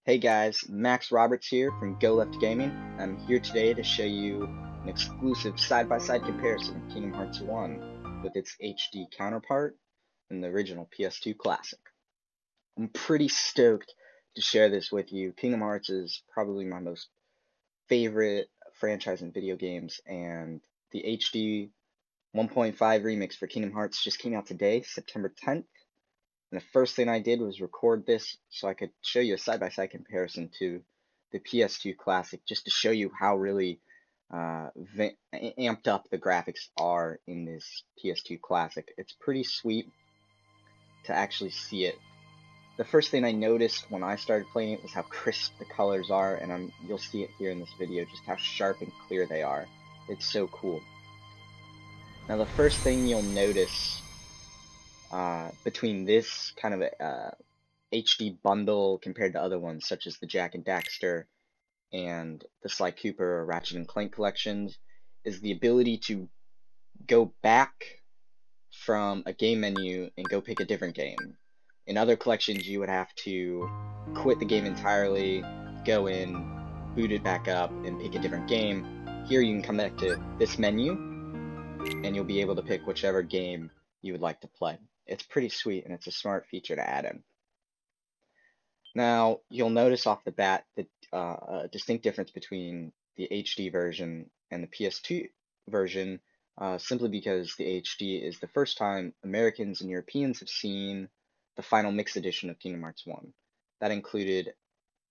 Hey guys, Max Roberts here from Go Left Gaming. I'm here today to show you an exclusive side-by-side comparison of Kingdom Hearts 1 with its HD counterpart in the original PS2 classic. I'm pretty stoked to share this with you. Kingdom Hearts is probably my most favorite franchise in video games, and the HD 1.5 remix for Kingdom Hearts just came out today, September 10th. And the first thing I did was record this so I could show you a side-by-side comparison to the PS2 Classic, just to show you how really amped up the graphics are in this PS2 Classic. It's pretty sweet to actually see it. The first thing I noticed when I started playing it was how crisp the colors are, and you'll see it here in this video, just how sharp and clear they are. It's so cool. Now the first thing you'll notice between this kind of HD bundle compared to other ones such as the Jak and Daxter and the Sly Cooper or Ratchet and Clank collections is the ability to go back from a game menu and go pick a different game. In other collections, you would have to quit the game entirely, go in, boot it back up, and pick a different game. Here you can come back to this menu, and you'll be able to pick whichever game you would like to play. It's pretty sweet, and it's a smart feature to add in. Now, you'll notice off the bat that a distinct difference between the HD version and the PS2 version, simply because the HD is the first time Americans and Europeans have seen the final mix edition of Kingdom Hearts 1. That included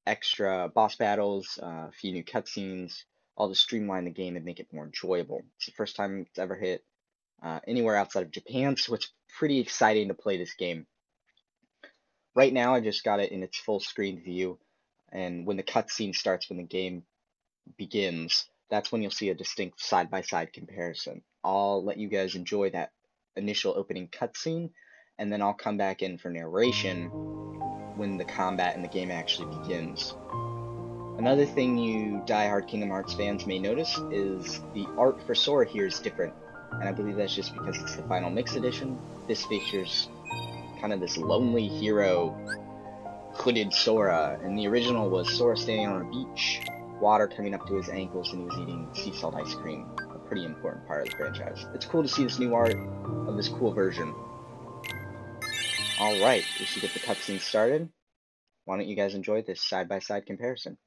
extra boss battles, a few new cutscenes, all to streamline the game and make it more enjoyable. It's the first time it's ever hit anywhere outside of Japan, so it's pretty exciting to play this game. Right now, I just got it in its full screen view, and when the cutscene starts, when the game begins, that's when you'll see a distinct side-by-side comparison. I'll let you guys enjoy that initial opening cutscene, and then I'll come back in for narration when the combat in the game actually begins. Another thing you die-hard Kingdom Hearts fans may notice is the art for Sora here is different, and I believe that's just because it's the final mix edition. This features kind of this lonely hero, hooded Sora, and the original was Sora standing on a beach, water coming up to his ankles, and he was eating sea salt ice cream, a pretty important part of the franchise. It's cool to see this new art of this cool version. Alright, we should get the cutscene started. Why don't you guys enjoy this side-by-side comparison?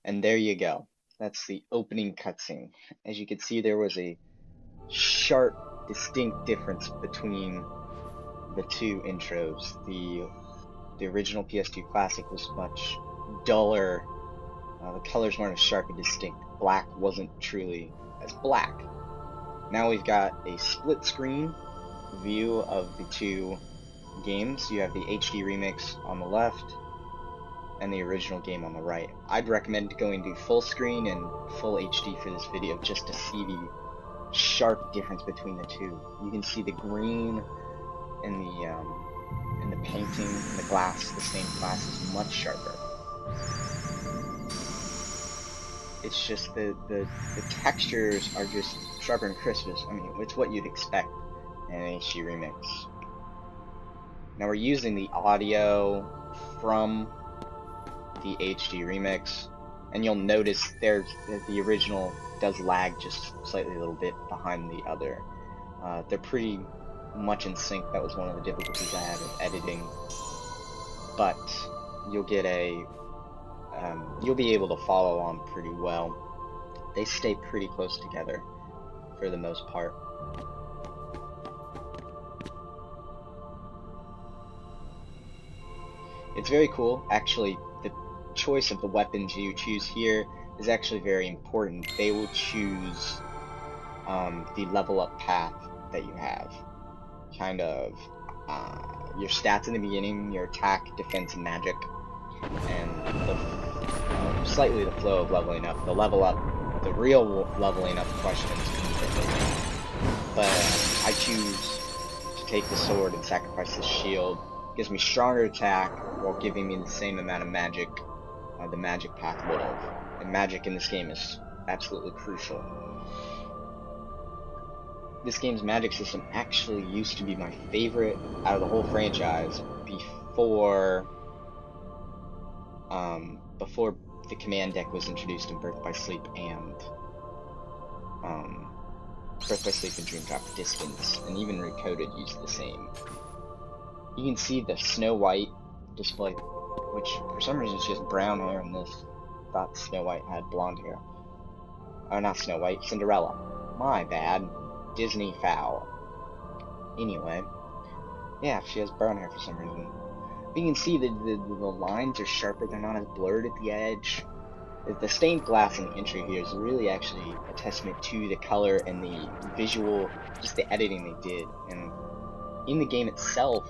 And there you go. That's the opening cutscene. As you can see, there was a sharp, distinct difference between the two intros. The original PS2 Classic was much duller. The colors weren't as sharp and distinct. Black wasn't truly as black. Now we've got a split screen view of the two games. You have the HD remix on the left and the original game on the right. I'd recommend going to full screen and full HD for this video just to see the sharp difference between the two. You can see the green in the painting and the glass, the stained glass is much sharper. It's just the textures are just sharper and crisper. I mean, it's what you'd expect in an HD remix. Now we're using the audio from the HD remix, and you'll notice there's the original does lag just slightly a little bit behind the other. They're pretty much in sync. That was one of the difficulties I had with editing, but you'll get you'll be able to follow on pretty well. They stay pretty close together for the most part. It's very cool. Actually, the choice of the weapons you choose here is actually very important. They will choose the level up path that you have. Kind of your stats in the beginning, your attack, defense, and magic, and slightly the flow of leveling up. The level up, the real leveling up question is different. But I choose to take the sword and sacrifice the shield. It gives me stronger attack while giving me the same amount of magic the magic path would have. And magic in this game is absolutely crucial. This game's magic system actually used to be my favorite out of the whole franchise before the command deck was introduced in Birth by Sleep and Dream Drop Distance, and even Recoded used the same. You can see the Snow White display, which for some reason is just brown hair in this. Thought Snow White had blonde hair. Oh, not Snow White, Cinderella. My bad. Disney foul. Anyway, yeah, she has brown hair for some reason. But you can see the lines are sharper, they're not as blurred at the edge. The stained glass in the intro here is really actually a testament to the color and the visual, just the editing they did. And in the game itself,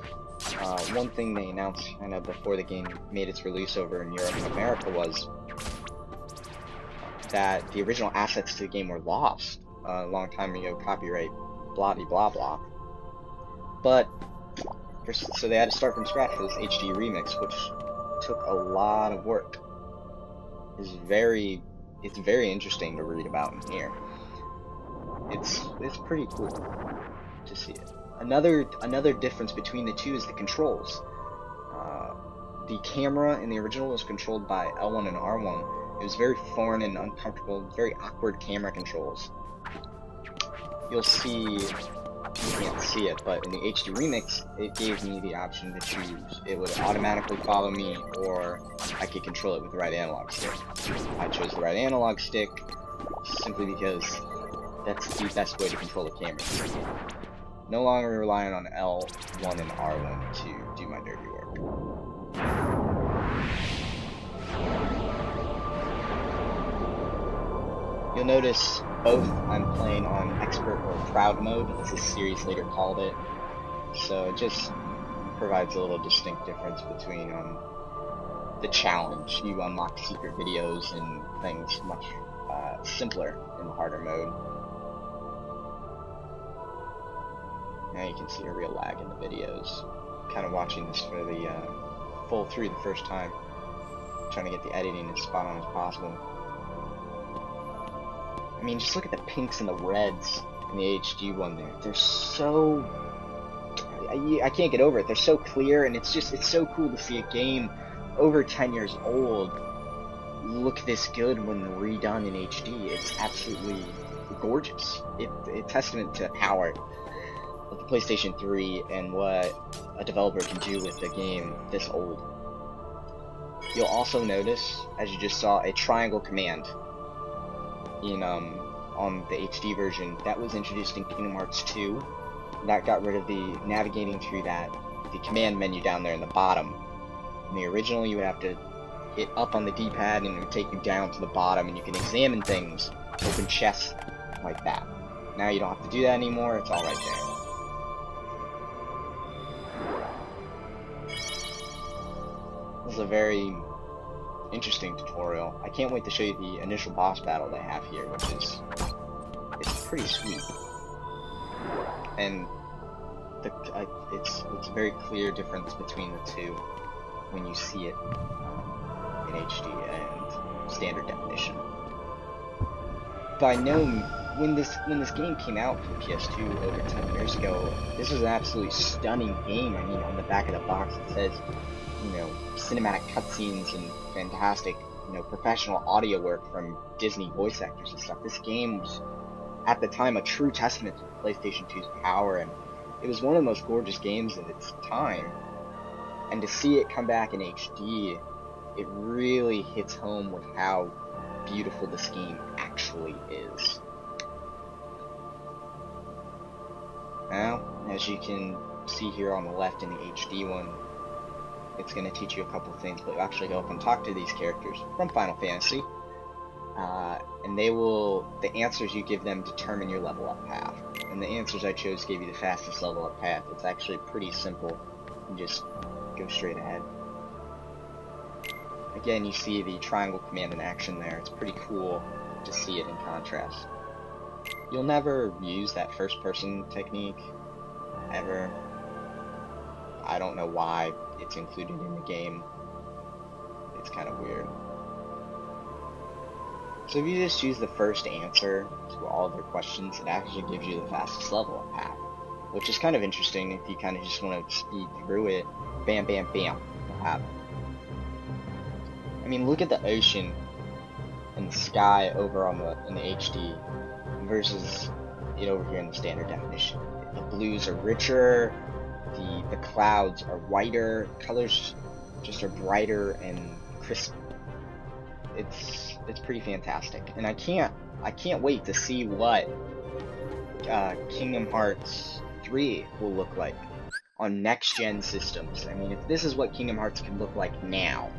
one thing they announced kind of before the game made its release over in Europe and America was that the original assets to the game were lost a long time ago, copyright, blah blah blah. But so they had to start from scratch for this HD remix, which took a lot of work. It's very interesting to read about in here. It's pretty cool to see it. Another difference between the two is the controls. The camera in the original was controlled by L1 and R1. It was very foreign and uncomfortable, very awkward camera controls. You'll see, you can't see it, but in the HD remix, it gave me the option to choose. It would automatically follow me, or I could control it with the right analog stick. I chose the right analog stick simply because that's the best way to control the camera. No longer relying on L1 and R1 to do my dirty work. You'll notice both I'm playing on Expert or Proud mode, as the series later called it. So it just provides a little distinct difference between the challenge. You unlock secret videos and things much simpler in the harder mode. Now you can see a real lag in the videos. Kind of watching this for the full through the first time, trying to get the editing as spot on as possible. I mean, just look at the pinks and the reds in the HD one there. They're so... I can't get over it. They're so clear, and it's so cool to see a game over 10 years old look this good when redone in HD. It's absolutely gorgeous. It's a testament to the power of the PlayStation 3 and what a developer can do with a game this old. You'll also notice, as you just saw, a triangle command in on the HD version that was introduced in Kingdom Hearts 2. That got rid of the navigating through the command menu down there in the bottom. In the original, you would have to hit up on the D-pad and it would take you down to the bottom, and you can examine things, open chests like that. Now you don't have to do that anymore, it's all right there. This is a very interesting tutorial. I can't wait to show you the initial boss battle they have here, which is it's pretty sweet. And it's a very clear difference between the two when you see it in HD and standard definition. But I know when this game came out for the PS2 over 10 years ago, this was an absolutely stunning game. I mean, on the back of the box it says, you know, cinematic cutscenes and fantastic, you know, professional audio work from Disney voice actors and stuff. This game was, at the time, a true testament to PlayStation 2's power, and it was one of the most gorgeous games of its time. And to see it come back in HD, it really hits home with how beautiful this game actually is. Now, as you can see here on the left in the HD one, it's going to teach you a couple of things, but you actually go up and talk to these characters from Final Fantasy, and the answers you give them determine your level up path. And the answers I chose gave you the fastest level up path. It's actually pretty simple. You just go straight ahead. Again, you see the triangle command in action there. It's pretty cool to see it in contrast. You'll never use that first person technique, ever. I don't know why it's included in the game. It's kind of weird. So if you just use the first answer to all of their questions, it actually gives you the fastest level up path, which is kind of interesting if you kind of just want to speed through it. Bam, bam, bam. You'll have it. I mean, look at the ocean and the sky over on in the HD versus it over here in the standard definition. The blues are richer, the clouds are whiter, colors just are brighter and crisp. It's pretty fantastic, and I can't wait to see what Kingdom Hearts 3 will look like on next-gen systems. I mean, if this is what Kingdom Hearts can look like now,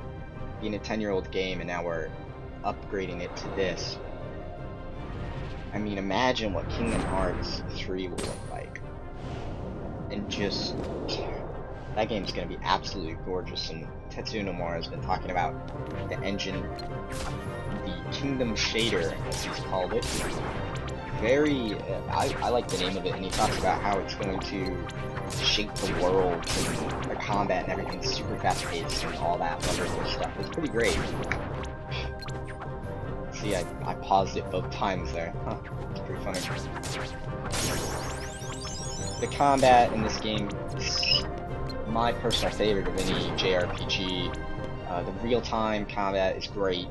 being a 10-year-old game, and now we're upgrading it to this, I mean, imagine what Kingdom Hearts 3 will look like. And just, that game's gonna be absolutely gorgeous, and Tetsuya Nomura has been talking about the engine, the Kingdom Shader, as he's called it. Very, I like the name of it, and he talks about how it's going to shape the world, and the combat and everything, super fast paced and all that wonderful stuff. It's pretty great. See, I paused it both times there. Huh, it's pretty funny. The combat in this game is my personal favorite of any JRPG. The real-time combat is great.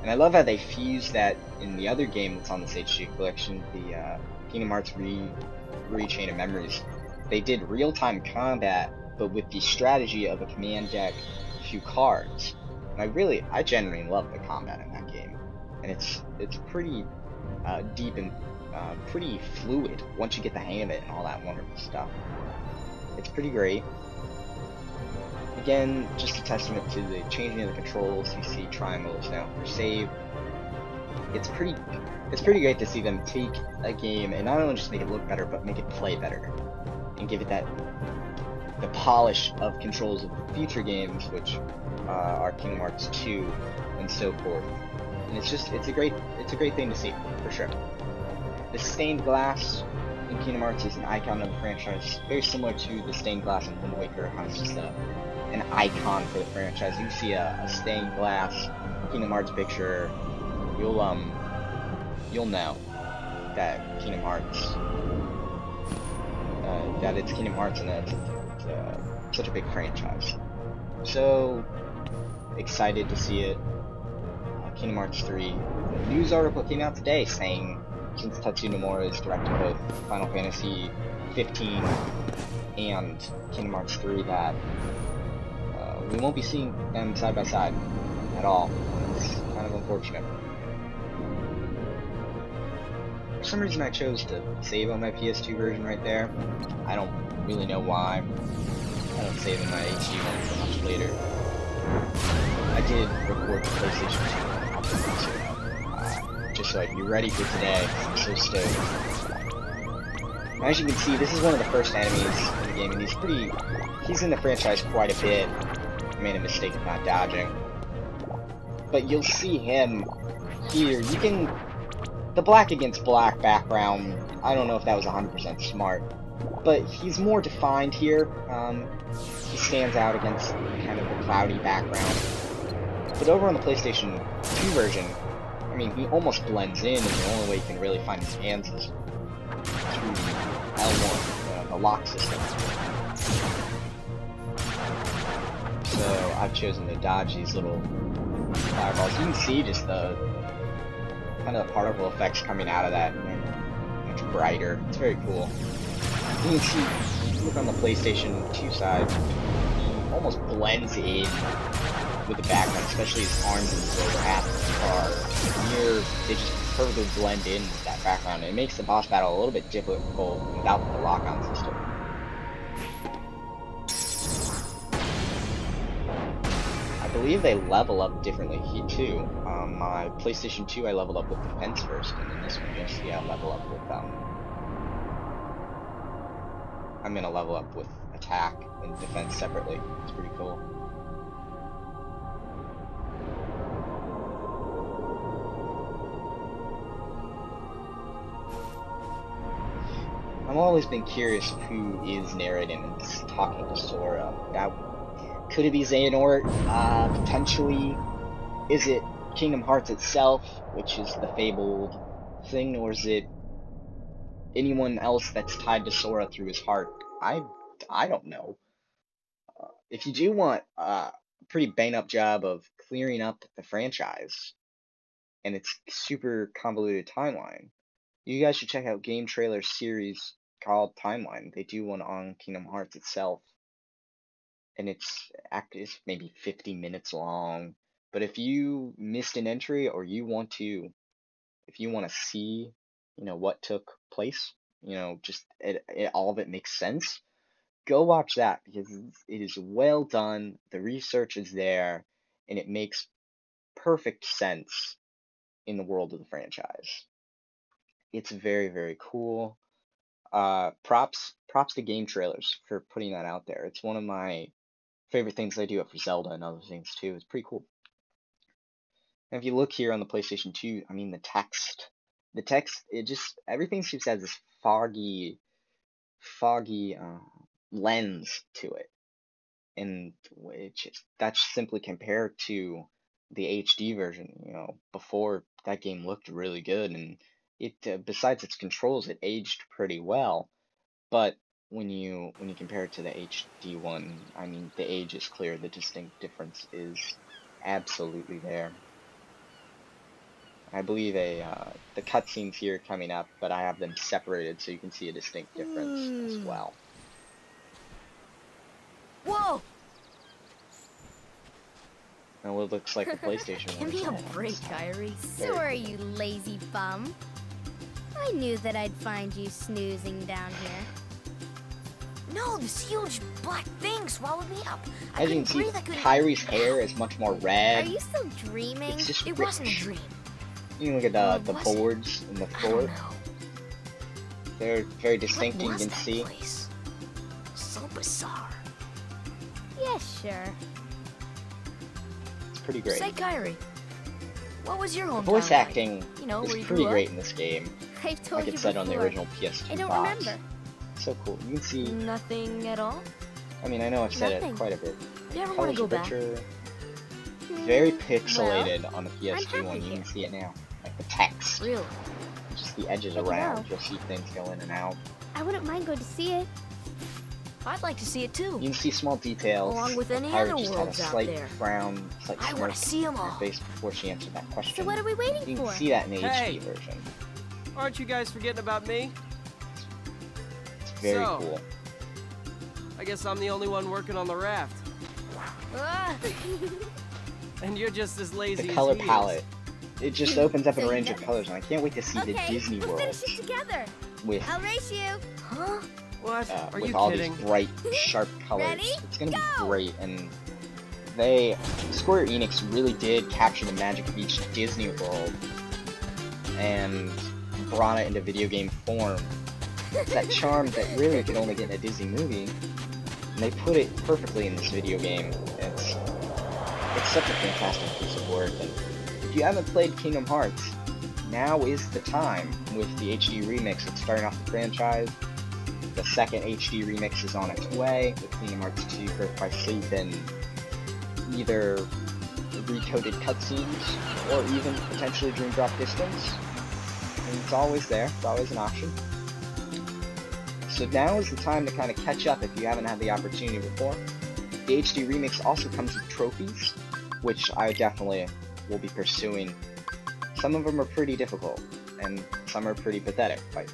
And I love how they fused that in the other game that's on this HD collection, the Kingdom Hearts Re-Chain of Memories. They did real-time combat, but with the strategy of a command deck, a few cards. And I genuinely love the combat in that game. And it's pretty deep and pretty fluid once you get the hang of it and all that wonderful stuff. It's pretty great. Again, just a testament to the changing of the controls. You see triangles now for save. It's pretty great to see them take a game and not only just make it look better, but make it play better, and give it the polish of controls of future games, which are Kingdom Hearts 2 and so forth. And it's a great thing to see, for sure. The stained glass in Kingdom Hearts is an icon of the franchise, very similar to the stained glass in Wind Waker, how it's just an icon for the franchise. You see a stained glass Kingdom Hearts picture, you'll know that Kingdom Hearts, that it's Kingdom Hearts and that it's such a big franchise. So excited to see it. Kingdom Hearts 3. A news article came out today saying, since Tetsuya Nomura is directing both Final Fantasy 15 and Kingdom Hearts 3, that we won't be seeing them side by side at all. It's kind of unfortunate. For some reason I chose to save on my PS2 version right there. I don't really know why. I don't save in my HD one until much later. I did record the PlayStation 2 just so I'd be ready for today. I'm so stoked. As you can see, this is one of the first enemies in the game, and he's in the franchise quite a bit. I made a mistake of not dodging. But you'll see him here. The black against black background, I don't know if that was 100% smart, but he's more defined here. He stands out against kind of the cloudy background. But over on the PlayStation 2 version, I mean, he almost blends in, and the only way you can really find his hands is through L1, the lock system. So I've chosen to dodge these little fireballs. You can see just the kind of particle effects coming out of that. They're much brighter. It's very cool. You can see, look on the PlayStation 2 side, he almost blends in with the background, especially his arms and his lower half of the car. Here, they just perfectly blend in with that background. It makes the boss battle a little bit difficult without the lock-on system. I believe they level up differently here too. My PlayStation 2 I leveled up with defense first, and then this one you'll see I level up with I'm gonna level up with attack and defense separately. It's pretty cool. I've always been curious who is narrating and talking to Sora. Could it be Xehanort? Potentially. Is it Kingdom Hearts itself, which is the fabled thing, or is it anyone else that's tied to Sora through his heart? I don't know. If you do want a pretty bang-up job of clearing up the franchise and its super convoluted timeline, you guys should check out Game Trailer series called Timeline. They do one on Kingdom Hearts itself, and it's maybe 50 minutes long. But if you missed an entry, or if you want to see, what took place, just all of it makes sense, go watch that, because it is well done. The research is there, and it makes perfect sense in the world of the franchise. It's very, very cool. Props to Game Trailers for putting that out there. It's one of my favorite things they do for Zelda and other things too. It's pretty cool. And if you look here on the PlayStation 2, I mean, the text, everything seems to have this foggy lens to it, and that's simply compared to the HD version. Before, that game looked really good, and it besides its controls, it aged pretty well. But when you compare it to the HD one, I mean, the age is clear. The distinct difference is absolutely there. I believe the cutscenes here coming up, but I have them separated so you can see a distinct difference as well. Whoa! And what looks like the PlayStation one. Give me a break, Kyrie. Sorry, you lazy bum. I knew that I'd find you snoozing down here. No, this huge black thing swallowed me up. As you can see, Kyrie's hair is much more red. Are you still dreaming? It's just It rich. wasn't a dream. You can look at the boards in the floor. They're very distinct, you can see. Place? So bizarre. Yeah, sure. It's pretty great. Say, Kyrie, what was your hometown Voice like? acting You know, is where you pretty grew great up? in this game. I've told Like you it said before. on the original PS2 I don't box. remember. So cool. You can see. Nothing at all? I mean, I know I've said Nothing. it quite a bit. You ever want to go back? Picture, very pixelated on the PS2 one. You here. can see it now. Like the text. Really? Just the edges Good to around. know. You'll see things go in and out. I wouldn't mind going to see it. I'd like to see it too. You can see small details. Along with any Pirate other just had a worlds out slight there. frown, slight I smirk want to see them on her all. face before she answered that question. So what are we waiting You can for? see that in the Hey. HD version. Aren't you guys forgetting about me? It's very So- cool. I guess I'm the only one working on the raft. And you're just as lazy The color as he palette. It just opens up So in a you range know of colors, and I can't wait to see the Disney we'll World finish it together. with I'll race you. Huh? is. What? Are with you all kidding? these bright, sharp colors. Ready? It's gonna be Go! great, and Square Enix really did capture the magic of each Disney World and brought it into video game form. It's that charm that really could only get in a Disney movie, and they put it perfectly in this video game. It's such a fantastic piece of work, and if you haven't played Kingdom Hearts, now is the time with the HD remix that's starting off the franchise. The second HD remix is on its way with Kingdom Hearts 2 Birth by Sleep and either recoded cutscenes or even potentially Dream Drop Distance. And it's always there, it's always an option. So now is the time to kind of catch up if you haven't had the opportunity before. The HD remix also comes with trophies, which I definitely will be pursuing. Some of them are pretty difficult, and some are pretty pathetic. Like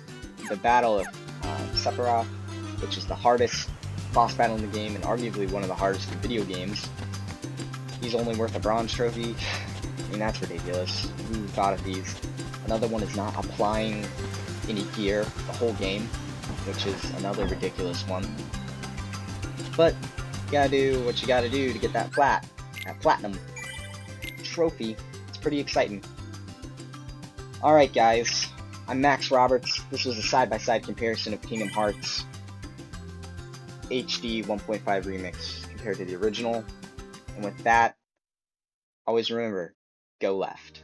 the Battle of Sephiroth, which is the hardest boss battle in the game and arguably one of the hardest in video games. He's only worth a bronze trophy. I mean, that's ridiculous. Who thought of these? Another one is not applying any gear the whole game, which is another ridiculous one. But you gotta do what you gotta do to get that platinum trophy. It's pretty exciting. Alright guys, I'm Max Roberts. This was a side-by-side comparison of Kingdom Hearts HD 1.5 Remix compared to the original. And with that, always remember, go left.